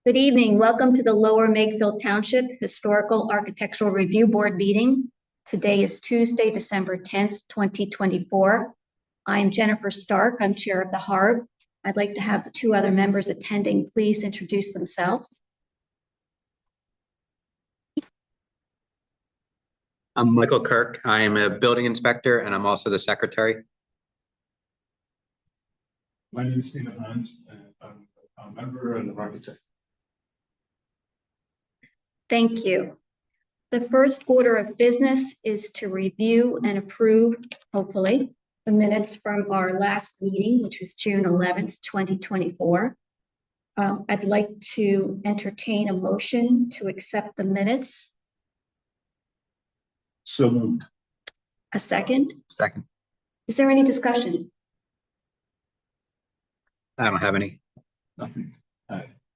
Good evening. Welcome to the Lower Makefield Township Historical Architectural Review Board meeting. Today is Tuesday, December 10th, 2024. I'm Jennifer Stark. I'm chair of the HARB. I'd like to have the two other members attending please introduce themselves. I'm Michael Kirk. I am a building inspector and I'm also the secretary. My name is Stephen Hunt, and I'm a member and an architect. Thank you. The first order of business is to review and approve, hopefully, the minutes from our last meeting, which was June 11th, 2024. I'd like to entertain a motion to accept the minutes. So moved. A second? Second. Is there any discussion? I don't have any. Nothing.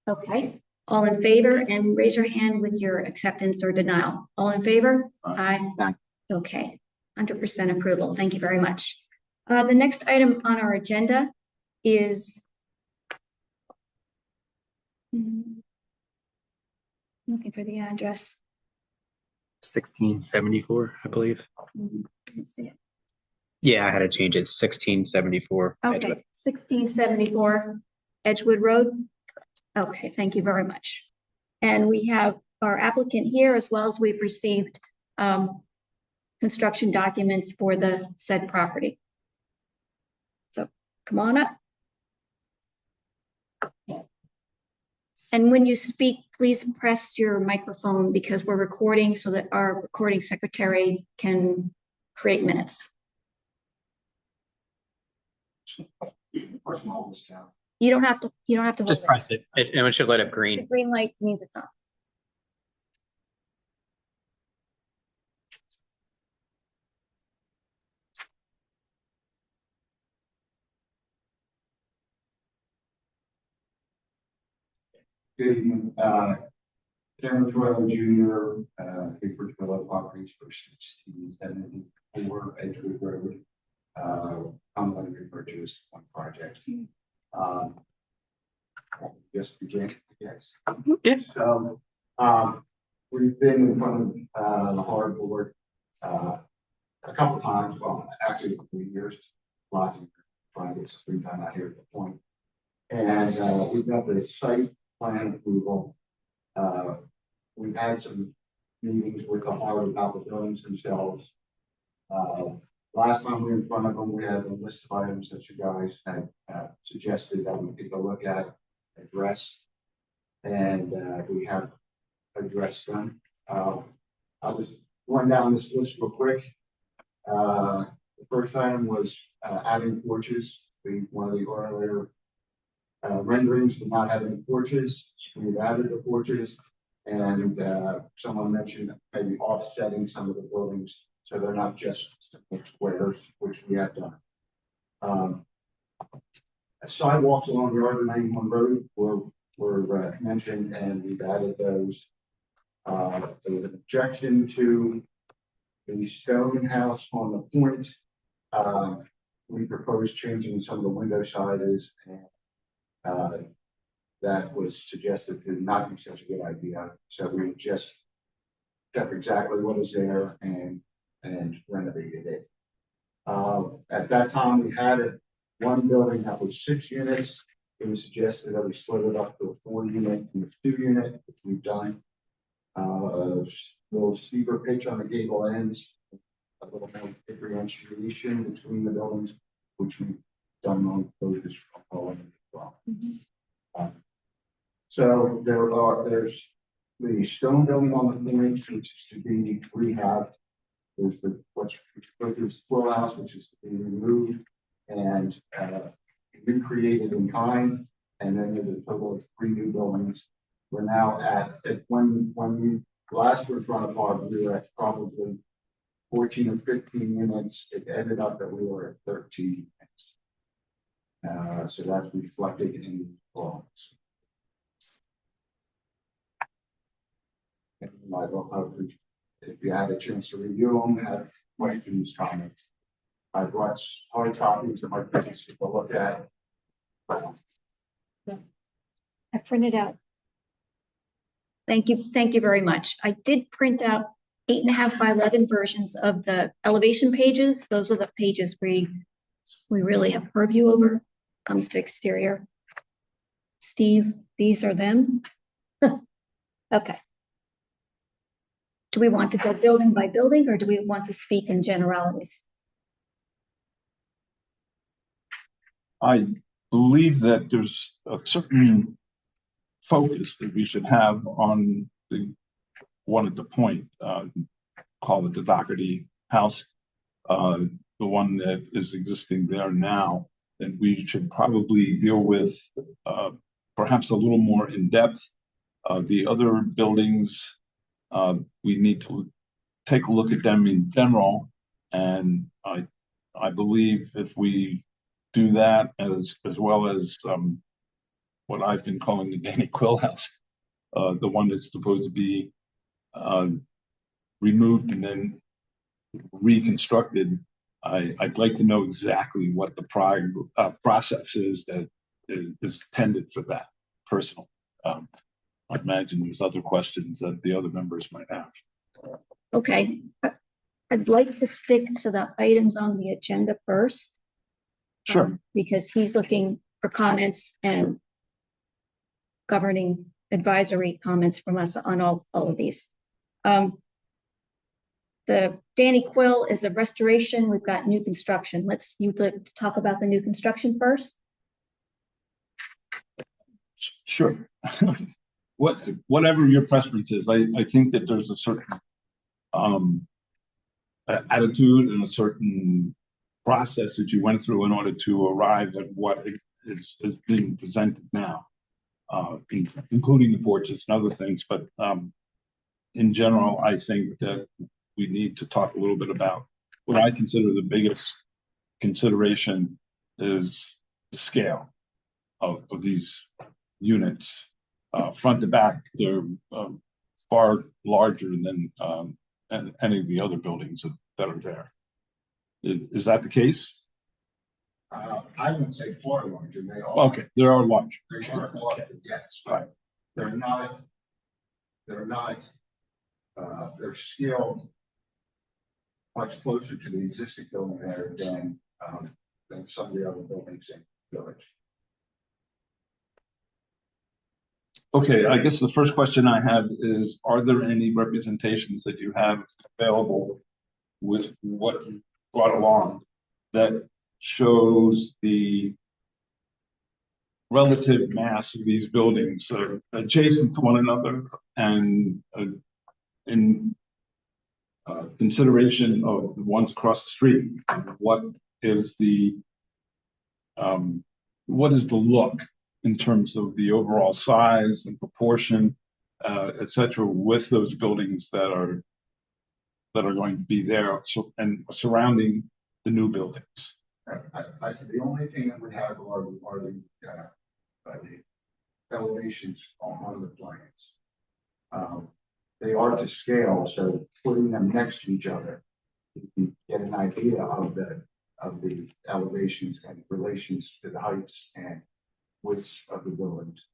Okay. All in favor, and raise your hand with your acceptance or denial. All in favor? Aye. Aye. Okay. 100% approval. Thank you very much. The next item on our agenda is looking for the address. 1674, I believe. Let's see it. Yeah, I had to change it. 1674. Okay, Edgewood. 1674 Edgewood Road. Okay, thank you very much. And we have our applicant here, as well as we've received construction documents for the said property. So come on up. And when you speak, please press your microphone because we're recording so that our recording secretary can create minutes. You don't have to Just press it. And it should light up The green. green light means it's on. Good evening. Cameron Troilo Jr., Bigford Villa Properties for 1674 Edgewood Road. Commonly referred to as one project. Just begin, yes. Yeah. So, we've been in front of the hard board a couple times. Well, actually 3 years. Lodging, trying to get some free time out here at the point. And we've got the site plan approval. We've had some meetings with the hard about the buildings themselves. Last time we were in front of them, we had a list of items that you guys had suggested that we could go look at, address, and we have addressed them. I'll just run down this list real quick. The first item was adding porches. One of the earlier renderings did not have any porches. We've added the porches, and someone mentioned maybe offsetting some of the buildings so they're not just simple squares, which we have done. Sidewalks along the R91 road were mentioned, and we've added those. There was an objection to the stone house on the point. We proposed changing some of the window sizes, and that was suggested to not be such a good idea. So we just kept exactly what is there and renovated it. At that time, we had one building that was 6 units. It was suggested that we split it up to a 4-unit and a 2-unit, which we've done. A little steeper pitch on the gable ends, a little more differentiation between the buildings, which we've done on those as well. So there's the stone building on the point, which is to be rehabbed. There's what's referred to as the floor house, which is to be removed and recreated in kind. And then there's a total of 3 new buildings. We're now at when we last were trying to park, we were at probably 14 or 15 units. It ended up that we were at 13 units. So that's reflected in the drawings. If you had a chance to review them, have questions, comments. I brought hard copies of my business to look at. I printed out Thank you very much. I did print out 8.5 by 11 versions of the elevation pages. Those are the pages we really have purview over, comes to exterior. Steve, these are them. Okay. Do we want to go building by building, or do we want to speak in generalities? I believe that there's a certain focus that we should have on the one at the point, call it the Doherty house, the one that is existing there now, and we should probably deal with perhaps a little more in depth. The other buildings, we need to take a look at them in general, and I believe if we do that as well as what I've been calling the Danny Quill house, the one that's supposed to be removed and then reconstructed. I'd like to know exactly what the process is that is intended for that personally. I imagine there's other questions that the other members might have. Okay, I'd like to stick to the items on the agenda first. Sure. Because he's looking for comments and governing advisory comments from us on all of these. The Danny Quill is a restoration. We've got new construction. You'd like to talk about the new construction first? Sure. Whatever your preference is, I think that there's a certain attitude and a certain process that you went through in order to arrive at what is being presented now, including the porches and other things. But in general, I think that we need to talk a little bit about what I consider the biggest consideration is the scale of these units. Front to back, they're far larger than any of the other buildings that are there. Is that the case? I would say far larger. They are. Okay, they are large. They are larger, yes, but they're not. They're scaled much closer to the existing building there than some of the other buildings in the village. Okay, I guess the first question I have is, are there any representations that you have available with what you brought along that shows the relative mass of these buildings adjacent to one another and in consideration of the ones across the street? What is the look in terms of the overall size and proportion, et cetera, with those buildings that are going to be there and surrounding the new buildings? The only thing that we have are the elevations on the plans. They are to scale, so putting them next to each other, you can get an idea of the elevations and relations to the heights and widths of the buildings.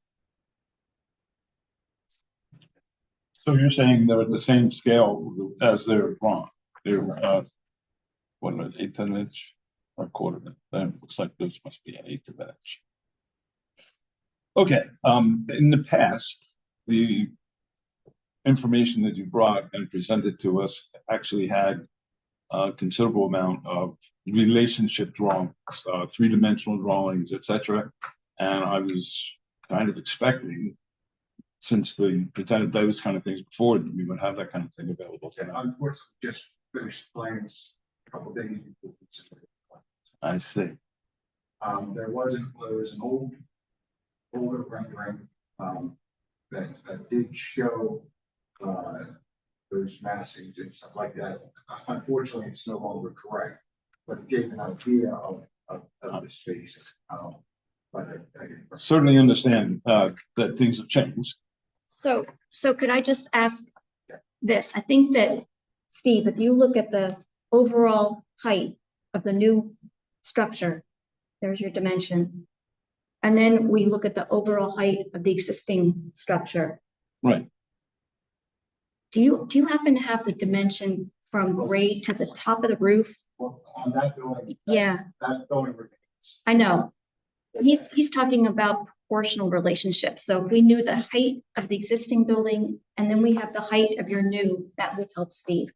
So you're saying they're at the same scale as they're drawn? They're what an eighth of an inch or a quarter of an inch? That looks like those must be an eighth of an inch. Okay. In the past, the information that you brought and presented to us actually had a considerable amount of relationship drawings, three-dimensional drawings, etc. And I was kind of expecting, since they presented those kind of things before, that we would have that kind of thing available. Unfortunately, just finished plans a couple of days before. I see. There was an older rendering that did show those massings and stuff like that. Unfortunately, it's no longer correct, but it gave an idea of the spaces. But I certainly understand that things have changed. So could I just ask this? I think that, Steve, if you look at the overall height of the new structure, there's your dimension. And then we look at the overall height of the existing structure. Right. Do you happen to have the dimension from grade to the top of the roof? Well, on that building. Yeah, That building remains. I know. He's talking about proportional relationships. So if we knew the height of the existing building and then we have the height of your new, that would help Steve.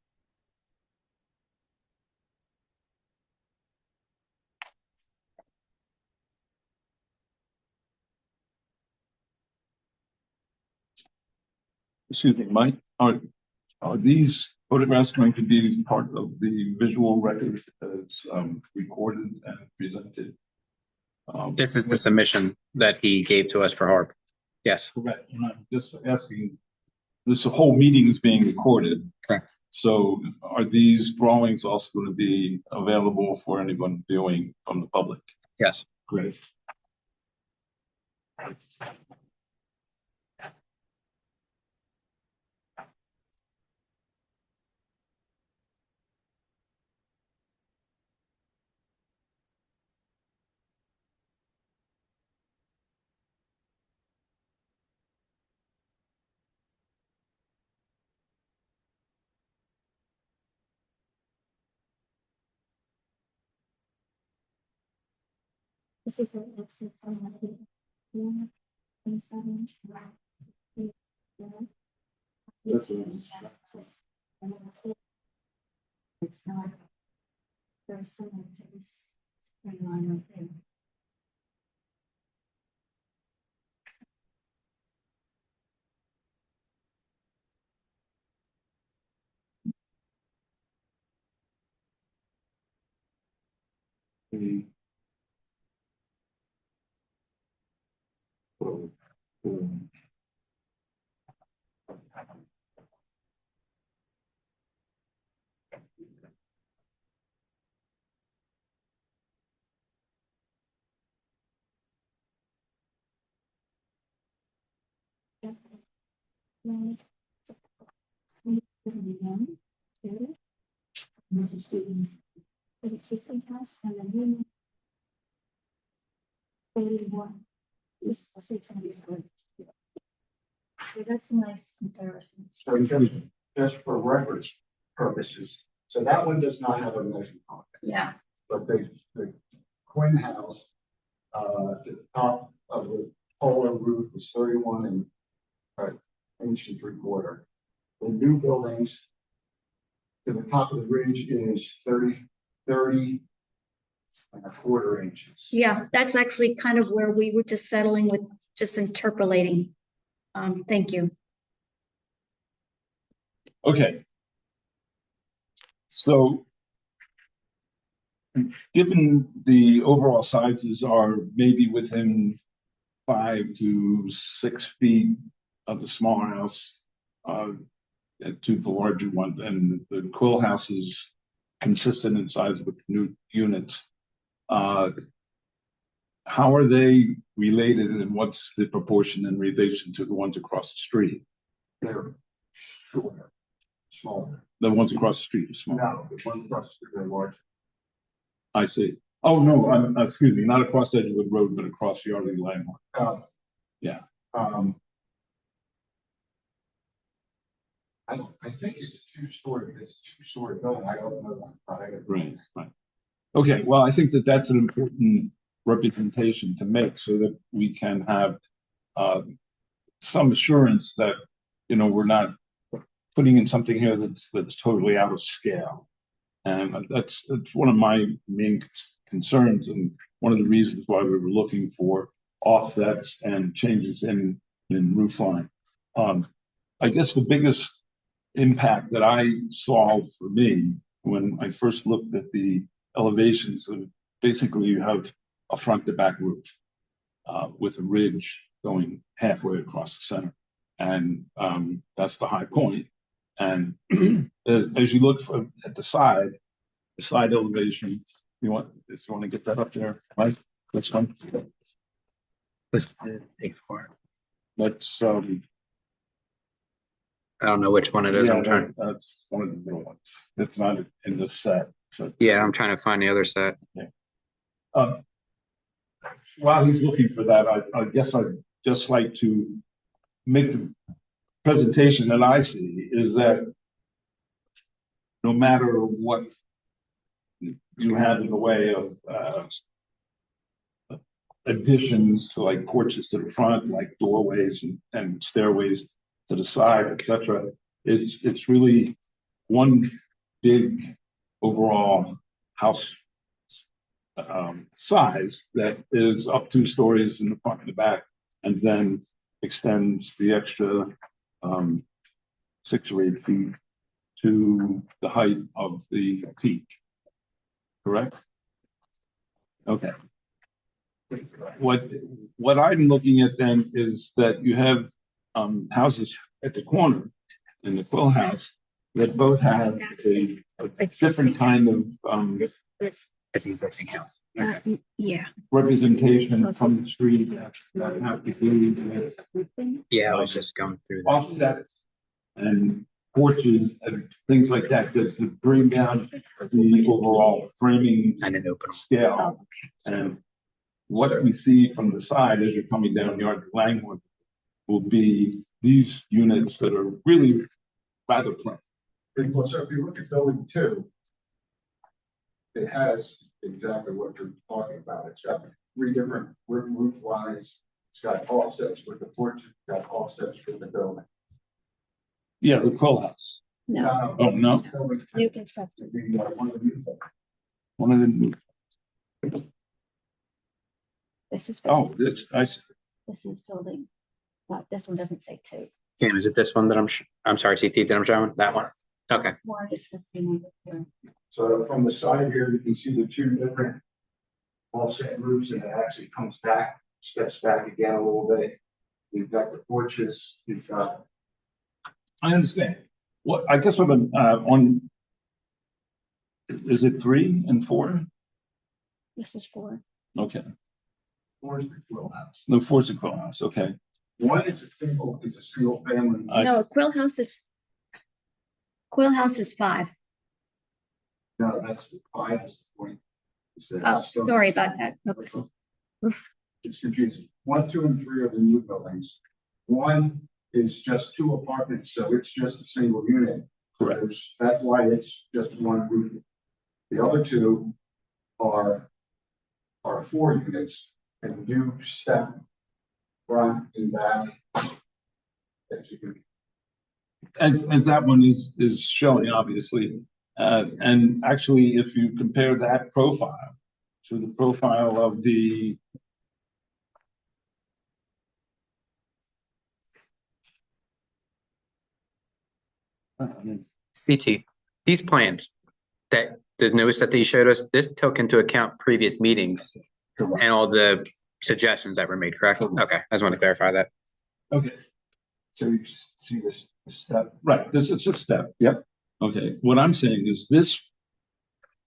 Excuse me, Mike, are these photographs going to be part of the visual record as recorded and presented? This is the submission that he gave to us for Harp. Yes, Correct, and I'm just asking, this whole meeting is being recorded. correct. So are these drawings also going to be available for anyone viewing from the public? Yes. Great. This is what looks like from it's not very similar to this spring line right there. Existing house and the new 31. This was 600. So that's a nice comparison. So just for reference purposes, so that one does not have a measurement on it, Yeah. but the Quinn house, to the top of the polar roof was 31 and inch and 3/4. The new buildings to the top of the ridge is 30 and 1/4 inches. Yeah, that's actually kind of where we were just settling with just interpolating. Thank you. Okay. So given the overall sizes are maybe within 5 to 6 feet of the smaller house to the larger one, and the Quill house is consistent in size with the new units. How are they related, and what's the proportion in relation to the ones across the street? They're shorter, smaller. The ones across the street are small. No, the one across the street are larger. I see. Oh, no, excuse me, not across Edgewood Road, but across Yardley Landmark. Yeah. I think it's a two-story building. I don't know. Right. Okay, well, I think that that's an important representation to make so that we can have some assurance that, we're not putting in something here that's totally out of scale. And that's one of my main concerns, and one of the reasons why we were looking for offsets and changes in roof line. I guess the biggest impact that I saw for me when I first looked at the elevations, of basically you have a front to back roof with a ridge going halfway across the center, and that's the high point. And as you look at the side elevation, you want to get that up there, right? This one. Let's I don't know which one it is. yeah, I'm trying. that's one of the middle ones. It's not in the set. So Yeah, I'm trying to find the other set. while he's looking for that, I guess I'd just like to make presentation that I see is that no matter what you have in the way of additions like porches to the front, like doorways and stairways to the side, etc. It's really one big overall house size that is up 2 stories in the front and the back, and then extends the extra 6 or 8 feet to the height of the peak. Correct? Okay. What I'm looking at then is that you have houses at the corner in the Quill House that both have a different kind of This, It's an existing house. yeah. representation from the street that have to do with Yeah, I was just going through that. offsets and porches and things like that, just to bring down the overall framing I didn't open them. scale. Oh, And what we see from the side as you're coming down Yard to Langwood will be these units that are really rather plain. Well, so if you look at building 2, it has exactly what you're talking about. It's got 3 different roof lines. It's got offsets with the porch, it's got offsets with the building. Yeah, the Quill House. No, Oh, no, new construction. one of them. This is. Oh, this, This is building. This one doesn't say 2. Kim, is it this one that I'm sorry, CT that I'm showing? That one? Okay. It's more discussed in the. So from the side here, you can see the 2 different offset roofs, and it actually comes back, steps back again a little bit. You've got the porches, you've got. I understand. What, I guess what I'm, on, is it 3 and 4? This is 4. Okay, Where's the Quill House? the 4's a Quill House, okay. One is a single family. No, Quill House is 5. No, that's the 5 is the point. Oh, sorry about that. Okay. It's confusing. 1, 2, and 3 are the new buildings. 1 is just 2 apartments, so it's just a single unit. Correct. That's why it's just 1 roof. The other 2 are 4 units, and do step front and back. As you can. As that one is showing, obviously. And actually, if you compare that profile to the profile of the CT, these plans that the notice that you showed us, this took into account previous meetings and all the suggestions that were made, correct? Okay, I just want to clarify that. okay, So you see this step. right, this is a step. Yep. Okay, what I'm saying is this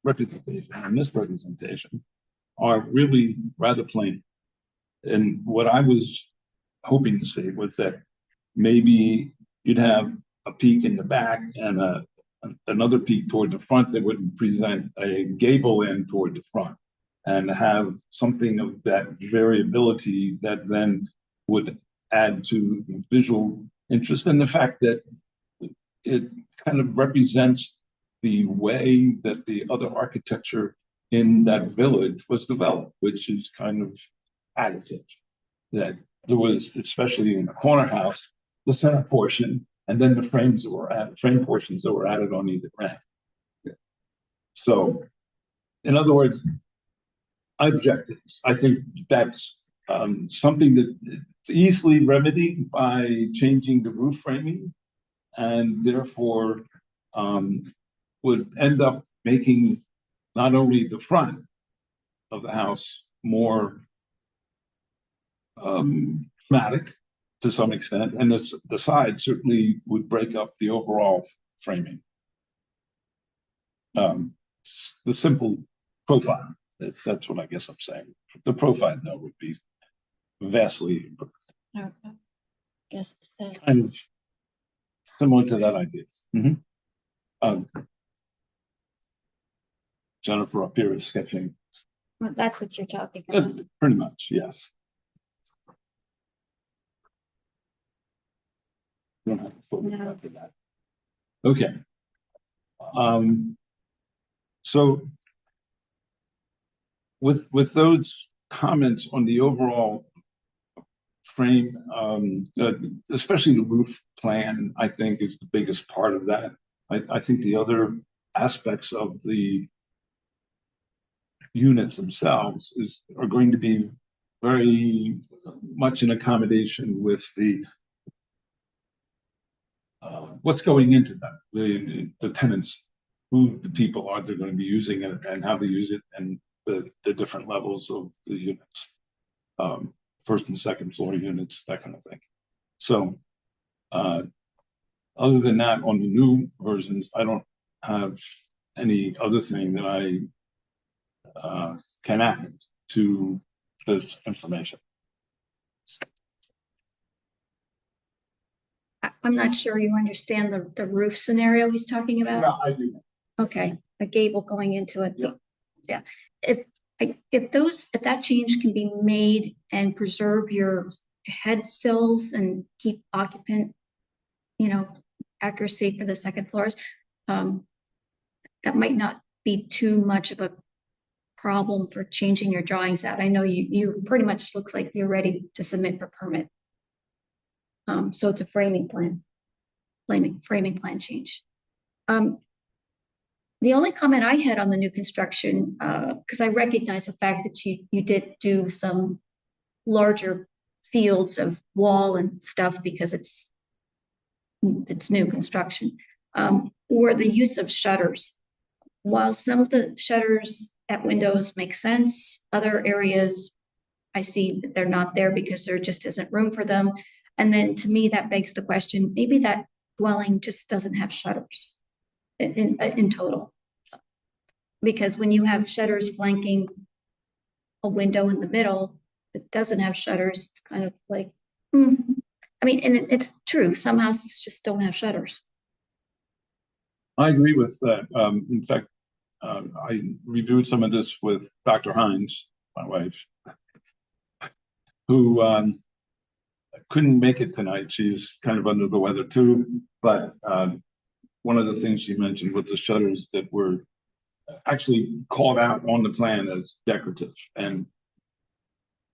representation and this representation are really rather plain. And what I was hoping to see was that maybe you'd have a peak in the back and another peak toward the front that would present a gable end toward the front, and have something of that variability that then would add to visual interest, and the fact that it kind of represents the way that the other architecture in that village was developed, which is kind of additive. That there was, especially in the corner house, the center portion, and then the frames that were added, frame portions that were added on either end. So, in other words, I object to this. I think that's something that it's easily remedied by changing the roof framing, and therefore would end up making not only the front of the house more dramatic to some extent, and the side certainly would break up the overall framing. The simple profile, that's what I guess I'm saying. The profile, though, would be vastly improved. Okay. Guess it says. Kind of similar to that idea. Jennifer up here is sketching. Well, that's what you're talking about. Pretty much, yes. don't have to vote No. after that. Okay. So with those comments on the overall frame, especially the roof plan, I think is the biggest part of that. I think the other aspects of the units themselves are going to be very much in accommodation with the what's going into them, the tenants, who the people are they're going to be using it and how they use it, and the different levels of the units, first and second floor units, that kind of thing. So other than that, on the new versions, I don't have any other thing that I can add to this information. I'm not sure you understand the roof scenario he's talking about. No, I do. Okay, a gable going into it. Yeah. Yeah. If that change can be made and preserve your head sills and keep occupant, accuracy for the second floors, that might not be too much of a problem for changing your drawings out. I know you pretty much look like you're ready to submit for permit. So it's a framing plan change. The only comment I had on the new construction, because I recognize the fact that you did do some larger fields of wall and stuff because it's new construction, or the use of shutters. While some of the shutters at windows make sense, other areas I see that they're not there because there just isn't room for them. And then to me, that begs the question, maybe that dwelling just doesn't have shutters in total. Because when you have shutters flanking a window in the middle that doesn't have shutters, it's kind of like, I mean, and it's true, some houses just don't have shutters. I agree with that. In fact, I reviewed some of this with Dr. Hines, my wife, who couldn't make it tonight. She's kind of under the weather too. But one of the things she mentioned was the shutters that were actually called out on the plan as decorative, and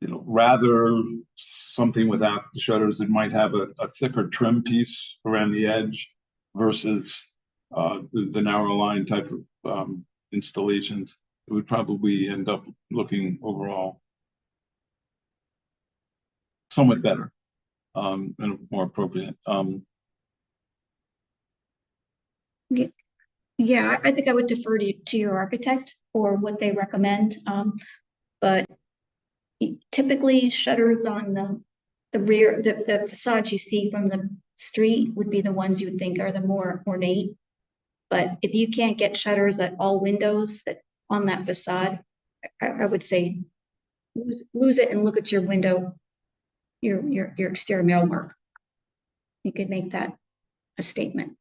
rather something without the shutters that might have a thicker trim piece around the edge versus the narrow line type of installations. It would probably end up looking overall somewhat better and more appropriate. Yeah, I think I would defer to your architect or what they recommend. But typically shutters on the rear, the facades you see from the street would be the ones you would think are the more ornate. But if you can't get shutters at all windows that on that facade, I would say lose it and look at your window, your exterior millwork. You could make that a statement.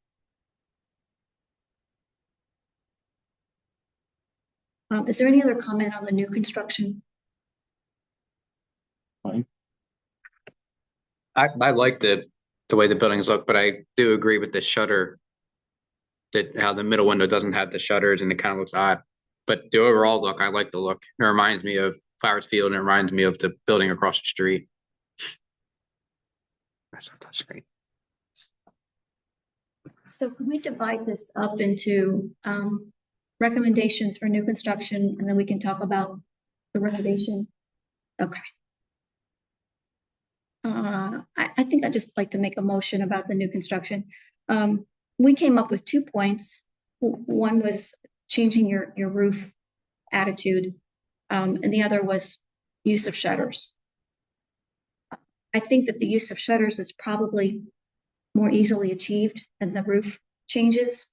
Is there any other comment on the new construction? I like the way the buildings look, but I do agree with the shutter, that how the middle window doesn't have the shutters and it kind of looks odd. But the overall look, I like the look. It reminds me of Flowers Field and it reminds me of the building across the street. That's not touchscreen. So can we divide this up into recommendations for new construction, and then we can talk about the renovation? Okay. I think I'd just like to make a motion about the new construction. We came up with 2 points. One was changing your roof attitude, and the other was use of shutters. I think that the use of shutters is probably more easily achieved than the roof changes,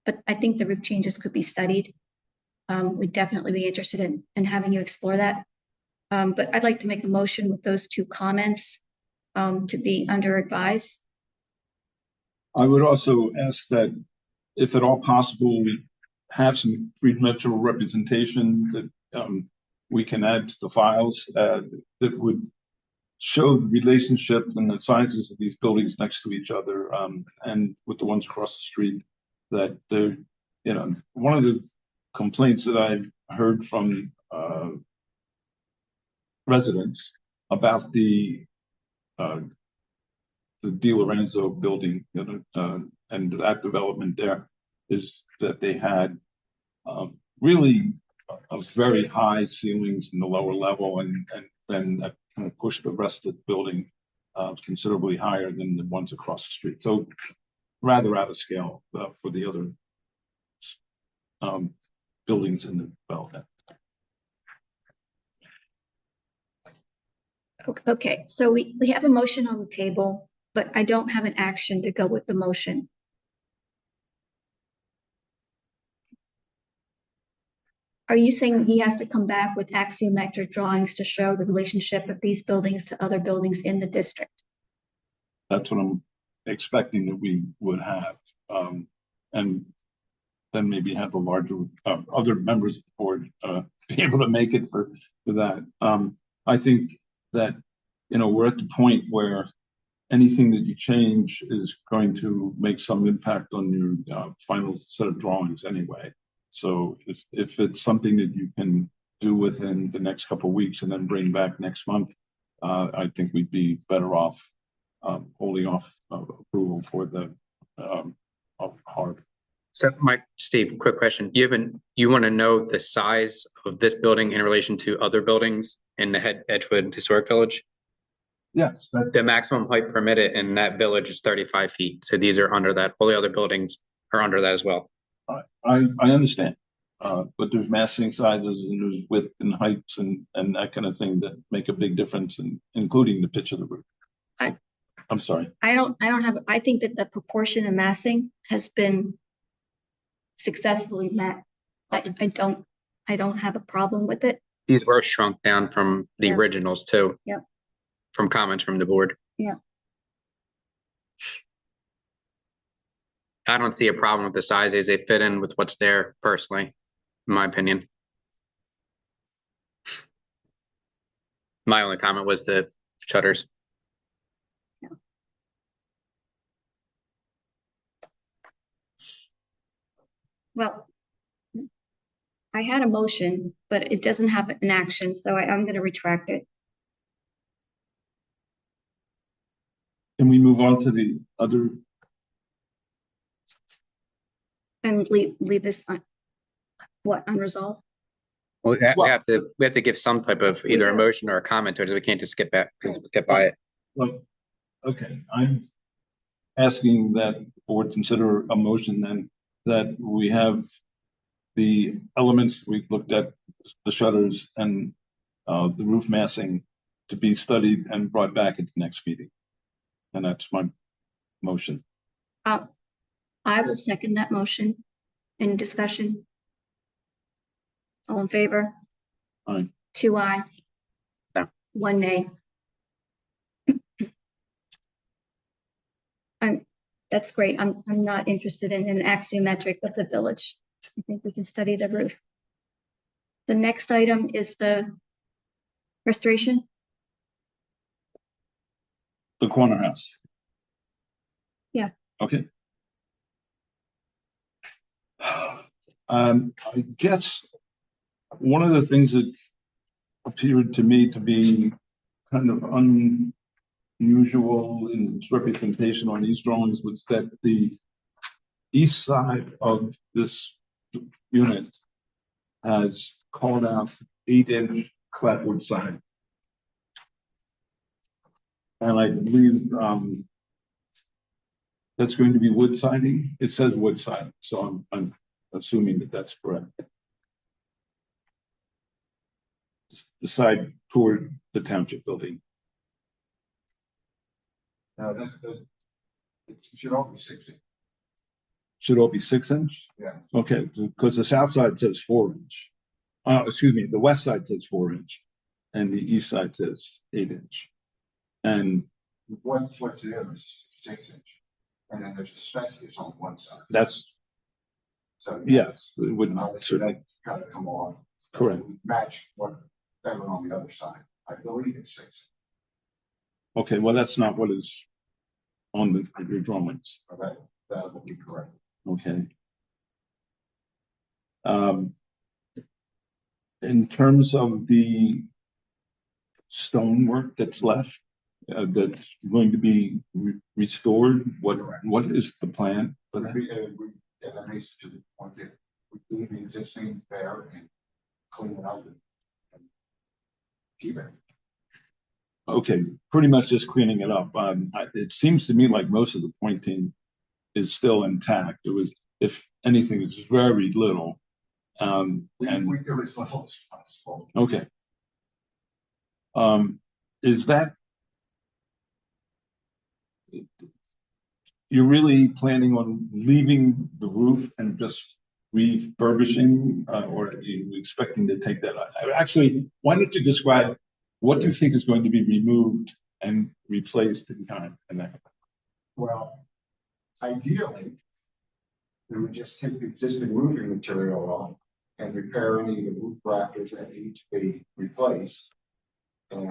but I think the roof changes could be studied. We'd definitely be interested in having you explore that. But I'd like to make a motion with those 2 comments to be under advised. I would also ask that, if at all possible, we have some three-dimensional representation that we can add to the files that would showed the relationship and the sizes of these buildings next to each other, and with the ones across the street, that they're, you know, one of the complaints that I've heard from residents about the Di Lorenzo building, and that development there, is that they had really a very high ceilings in the lower level, and then that kind of pushed the rest of the building considerably higher than the ones across the street. So rather out of scale for the other buildings in the development. Okay, so we have a motion on the table, but I don't have an action to go with the motion. Are you saying he has to come back with axiometric drawings to show the relationship of these buildings to other buildings in the district? That's what I'm expecting that we would have. And then maybe have the larger, other members of the board be able to make it for that. I think that, you know, we're at the point where anything that you change is going to make some impact on your final set of drawings anyway. So if it's something that you can do within the next couple of weeks and then bring back next month, I think we'd be better off holding off approval for the hard. So Steve, quick question. You want to know the size of this building in relation to other buildings in the Edgewood Historic Village? Yes. The maximum height permitted in that village is 35 feet. So these are under that. All the other buildings are under that as well. I understand, but there's massing sizes and there's width and heights and that kind of thing that make a big difference, and including the pitch of the roof. I'm sorry. I think that the proportion of massing has been successfully met. I don't have a problem with it. These were shrunk down from the originals too. Yep. From comments from the board. Yeah. I don't see a problem with the sizes. They fit in with what's there personally, in my opinion. My only comment was the shutters. Yeah. Well, I had a motion, but it doesn't have an action, so I'm going to retract it. Can we move on to the other? And leave this unresolved? Well, we have to give some type of either a motion or a comment to it. We can't just skip by it. Well, okay, I'm asking that the board consider a motion then that we have the elements we looked at, the shutters and the roof massing, to be studied and brought back at the next meeting. And that's my motion. I will second that motion. Any discussion? All in favor? Aye. 2 aye. No. 1 nay. That's great. I'm not interested in an axiometric of the village. I think we can study the roof. The next item is the restoration. The corner house. Yeah. Okay. I guess one of the things that appeared to me to be kind of unusual in its representation on these drawings was that the east side of this unit has called out 8-inch clapboard siding. And I believe that's going to be wood siding. It says wood siding, so I'm assuming that that's correct. The side toward the township building. No, it should all be 6-inch. Should all be 6-inch? Yeah. Okay, because the south side says 4-inch. Excuse me, the west side says 4-inch, and the east side says 8-inch. And what's the other is 6-inch, and then there's asbestos on one side. That's so yes, it would obviously that got to come off. Correct. Match what that went on the other side. I believe it's 6. Okay, well, that's not what is on your drawings. So that will be correct. Okay. In terms of the stonework that's left, that's going to be restored, what is the plan for that? That makes to the point that we leave the existing there and clean it up and keep it. Okay, pretty much just cleaning it up. It seems to me like most of the pointing is still intact. It was, if anything, it's very little. We And do as little as possible. okay. Is that you're really planning on leaving the roof and just refurbishing, or are you expecting to take that out? Actually, why don't you describe what do you think is going to be removed and replaced in time? And that. Well, ideally, we would just take the existing roofing material off and repair any of the roof rafters that need to be replaced. And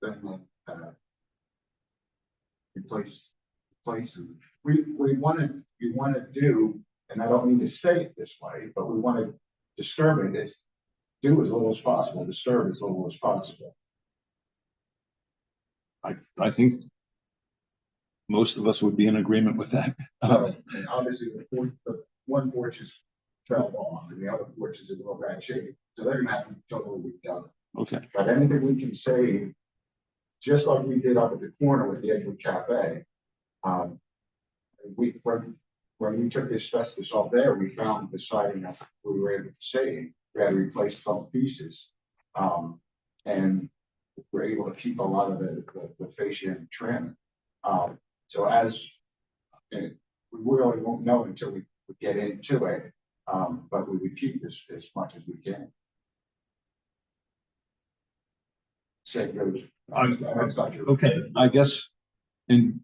then replace them. We want to do, and I don't mean to say it this way, but we want to disturb it, do as little as possible, disturb as little as possible. I think most of us would be in agreement with that. So, and obviously, the one porch is fell off, and the other porch is in real bad shape. So they're gonna have to totally redone. Okay. But anything we can save, just like we did up at the corner with the Edgewood Cafe, when we took the asbestos off there, we found the siding that we were able to save. We had to replace some pieces, and we're able to keep a lot of the fascia and trim. So and we really won't know until we get into it, but we would keep this as much as we can. Say those. Okay, I guess in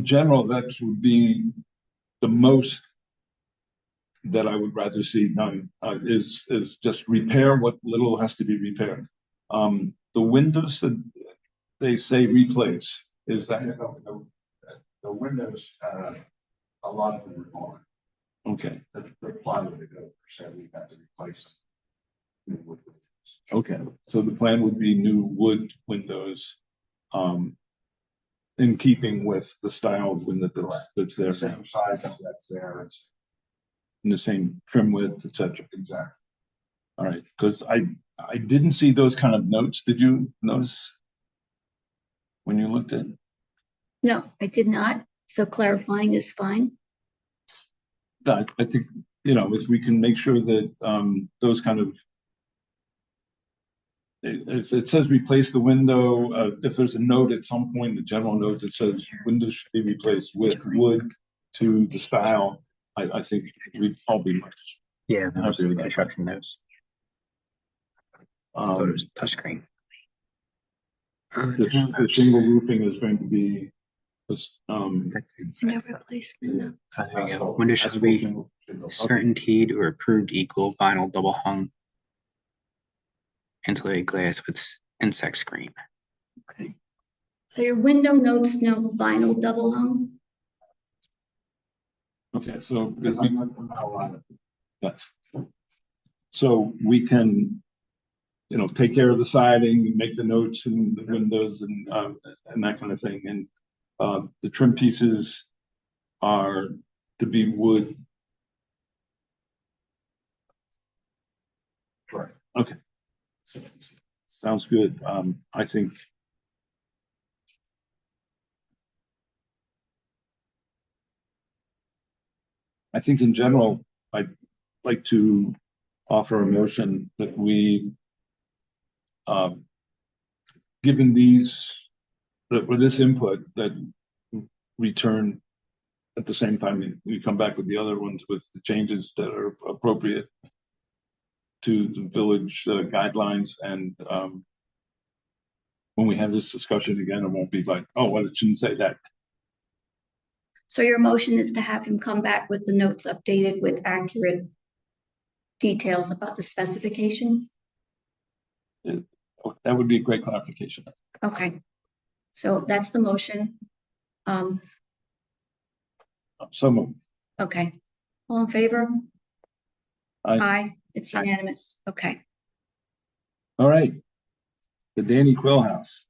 general, that would be the most that I would rather see done, is just repair what little has to be repaired. The windows that they say replace, is that The windows, a lot of them are gone. okay? The plywood is over, so we've had to replace them. Okay, so the plan would be new wood windows, in keeping with the style of window that's there, Same size as that's there. It's in the same trim width, etc. exactly. All right, because I didn't see those kind of notes. Did you notice when you looked at? No, I did not. So clarifying is fine. I think, if we can make sure that those kind of, if it says replace the window, if there's a note at some point, the general note that says windows should be replaced with wood to the style, I think we'd all be much. Yeah, those Happy are with the that. construction notes. Those touchscreen. The shingle roofing is going to be No replacement, no. There you go. Windows shall be certainteed or approved equal vinyl double hung insulated glass with insect screen. Okay. So your window notes no vinyl double hung? Okay, so That's so we can, take care of the siding, make the notes and the windows and that kind of thing. And the trim pieces are to be wood. correct. Okay. Sounds good. I think in general, I'd like to offer a motion that we, given with this input, that return at the same time we come back with the other ones with the changes that are appropriate to the village guidelines. And when we have this discussion again, it won't be like, oh, well, it shouldn't say that. So your motion is to have him come back with the notes updated with accurate details about the specifications? That would be a great clarification. Okay. So that's the motion. So moved. Okay. All in favor? Aye. It's Aye. unanimous. Okay. All right. The Danny Quill House.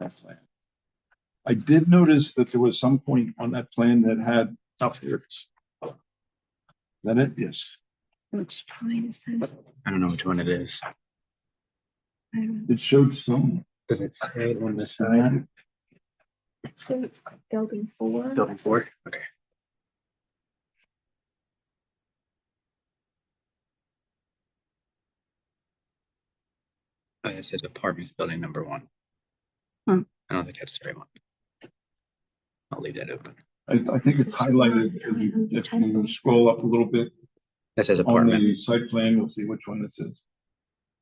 That's land. I did notice that there was some point on that plan that had, oh, here it is. Is that it? Yes. Which line is that? I don't know which one it is. I don't know. It showed stone. Does it say it on this Uh, side? It says it's building 4. Building 4? Okay. Oh, it says apartments building number 1. Hmm. I don't think that's the right one. I'll leave that open. I think it's highlighted. If you scroll up a little bit That says on apartment. the site plan, you'll see which one this is.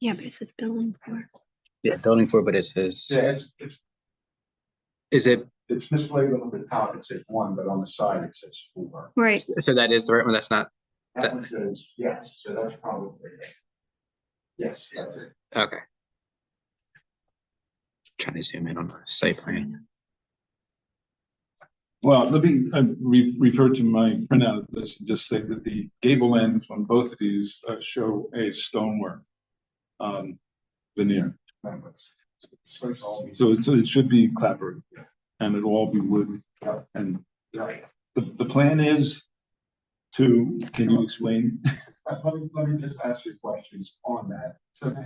Yeah, but it says building 4. Yeah, building 4, but it says, Yeah, is it, it's mislabeled on the top, it says 1, but on the side it says 4. Right. so that is the right one? That's not, That one says, yes, so that's probably it. Yes, that's it. okay. Trying to zoom in on the site plan. Well, let me refer to my printout of this and just say that the gable ends on both of these show a stonework veneer. So it should be clapboard and it'll all be wood. And the plan is to, can you explain? Let me just ask you questions on that. So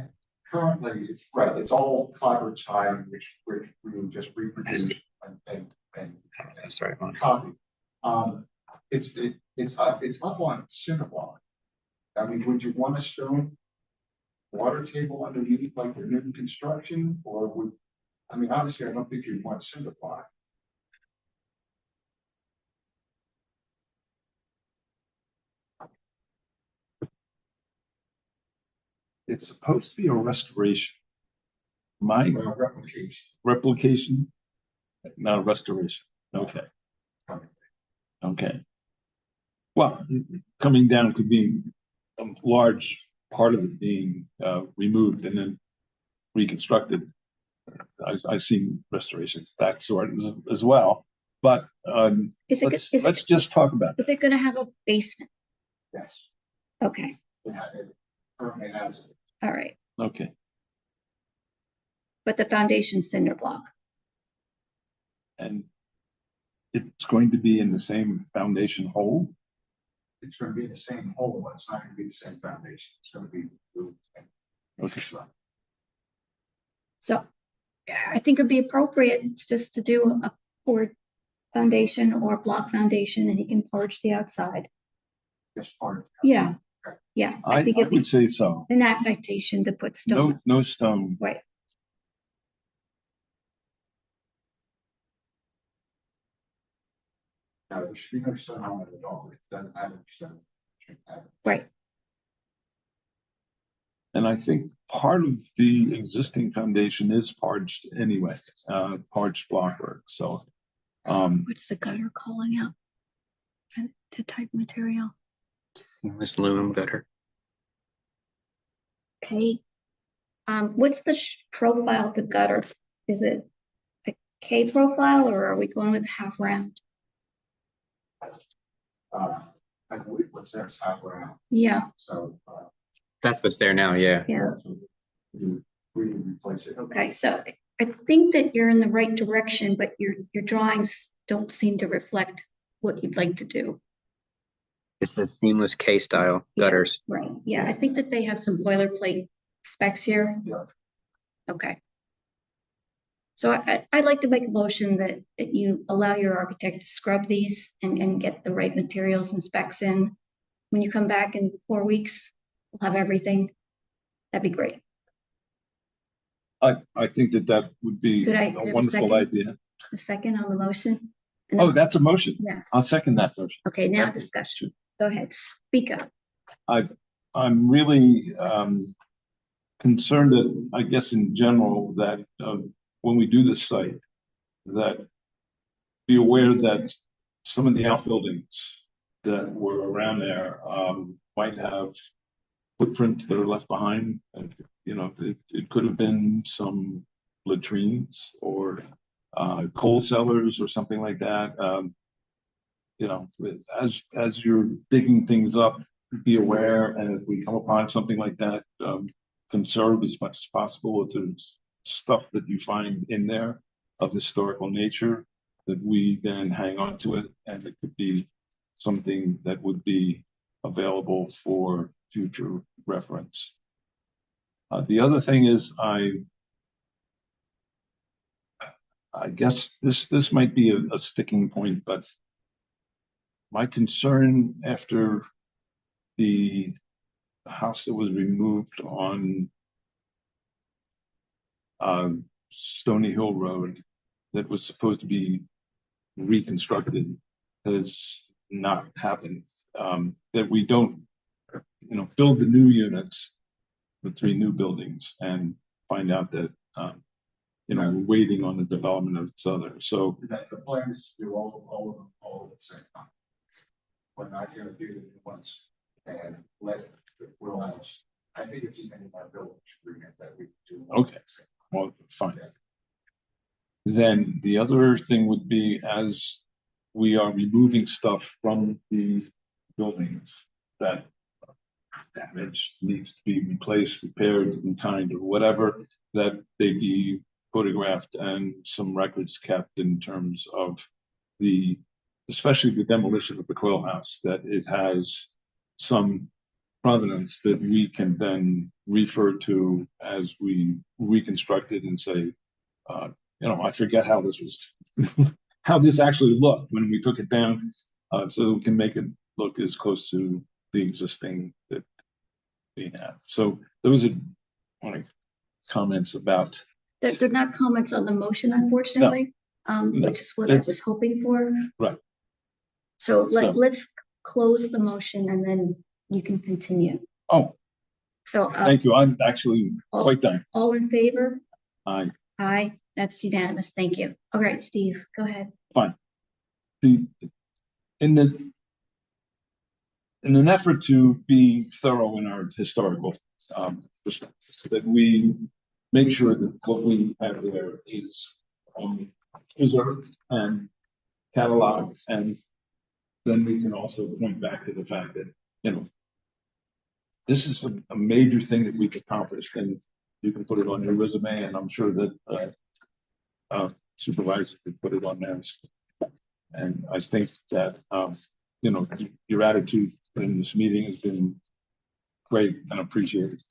currently, it's right, it's all clapboard siding, which we will just reproduce and That's the right one. copy. It's up on cinder block. I mean, would you want a stone water table underneath like the new construction, or would, I mean, obviously, I don't think you'd want cinder block. It's supposed to be a restoration. My Replication. replication, not a restoration. Okay. Okay. Well, coming down to being a large part of it being removed and then reconstructed. I've seen restorations that sort as well, but let's just talk about Is it going to have a basement? Yes. Okay. It currently has. All right. it. Okay. But the foundation cinder block. And it's going to be in the same foundation hole. It's going to be the same hole, but it's not going to be the same foundation. It's going to be. Okay. So I think it'd be appropriate just to do a poured foundation or block foundation, and he can porch the outside. Just part of. Yeah. Yeah. I think it'd be would say so. an affectation to put stone. No stone. Right. Now, there should be no stone on it at all. It doesn't have any stone. Right. And I think part of the existing foundation is parched anyway, parched blockwork. So, What's the gutter calling out? The type material. This aluminum gutter. Okay. What's the profile of the gutter? Is it a K profile, or are we going with half round? I believe what's there is half round. Yeah. So. That's what's there now, yeah. Yeah. We replace it. Okay. So I think that you're in the right direction, but your drawings don't seem to reflect what you'd like to do. It's the seamless K style gutters. Right. Yeah. I think that they have some boilerplate specs here. Yeah. Okay. So I'd like to make a motion that you allow your architect to scrub these and get the right materials and specs in. When you come back in 4 weeks, we'll have everything. That'd be great. I think that would be Could I a have a wonderful second? idea. A second on the motion? Oh, that's a motion. Yes. I'll second that motion. Okay, now discussion. Go ahead, speak up. I'm really concerned that, I guess in general, that when we do this site, that be aware that some of the outbuildings that were around there might have footprints that are left behind. And, you know, it could have been some latrines or coal cellars or something like that. You know, as you're digging things up, be aware, and if we come upon something like that, conserve as much as possible. If there's stuff that you find in there of historical nature, that we then hang on to it, and it could be something that would be available for future reference. The other thing is, I guess this might be a sticking point, but my concern after the house that was removed on Stony Hill Road that was supposed to be reconstructed has not happened. That we don't, you know, build the new units, the 3 new buildings, and find out that, you know, we're waiting on the development of its other. So The plan is to do all of them all at the same time. We're not going to do the new ones and let the Will House. I think it's even in our village agreement that we do. Okay. Well, fine. Then the other thing would be, as we are removing stuff from the buildings that damaged, needs to be replaced, repaired in kind, or whatever, that they be photographed and some records kept in terms of the, especially the demolition of the Quill House, that it has some provenance that we can then refer to as we reconstruct it and say, you know, I forget how this was, how this actually looked when we took it down, so we can make it look as close to the existing that we have. So those are my comments about. They're not comments on the motion, unfortunately, which is what I was hoping for. Right. So So- let's close the motion and then you can continue. Oh, So thank you. I'm actually quite done. all in favor? Aye. Aye, that's unanimous. Thank you. All right, Steve, go ahead. Fine. In an effort to be thorough in our historical, that we make sure that what we have there is preserved and cataloged, and then we can also point back to the fact that, you know, this is a major thing that we've accomplished, and you can put it on your resume, and I'm sure that supervisors could put it on theirs. And I think that, you know, your attitude in this meeting has been great and appreciated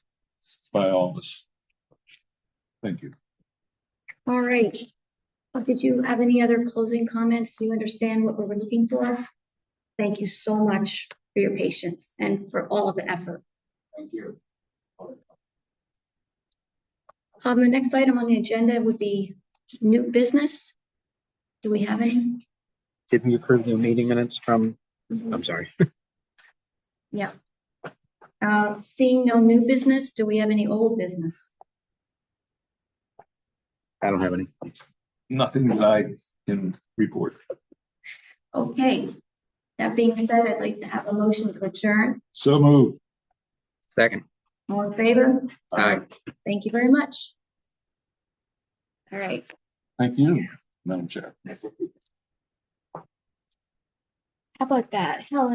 by all of us. Thank you. All right. Did you have any other closing comments? Do you understand what we're looking for? Thank you so much for your patience and for all of the effort. Thank you. The next item on the agenda would be new business. Do we have any? Didn't you approve the meeting minutes from, I'm sorry. Yeah. Seeing no new business, do we have any old business? I don't have any. Nothing that I can report. Okay. That being said, I'd like to have a motion to adjourn. So moved. Second. All in favor? Aye. Thank you very much. All right. Thank you, Madam Chair. How about that? Helen?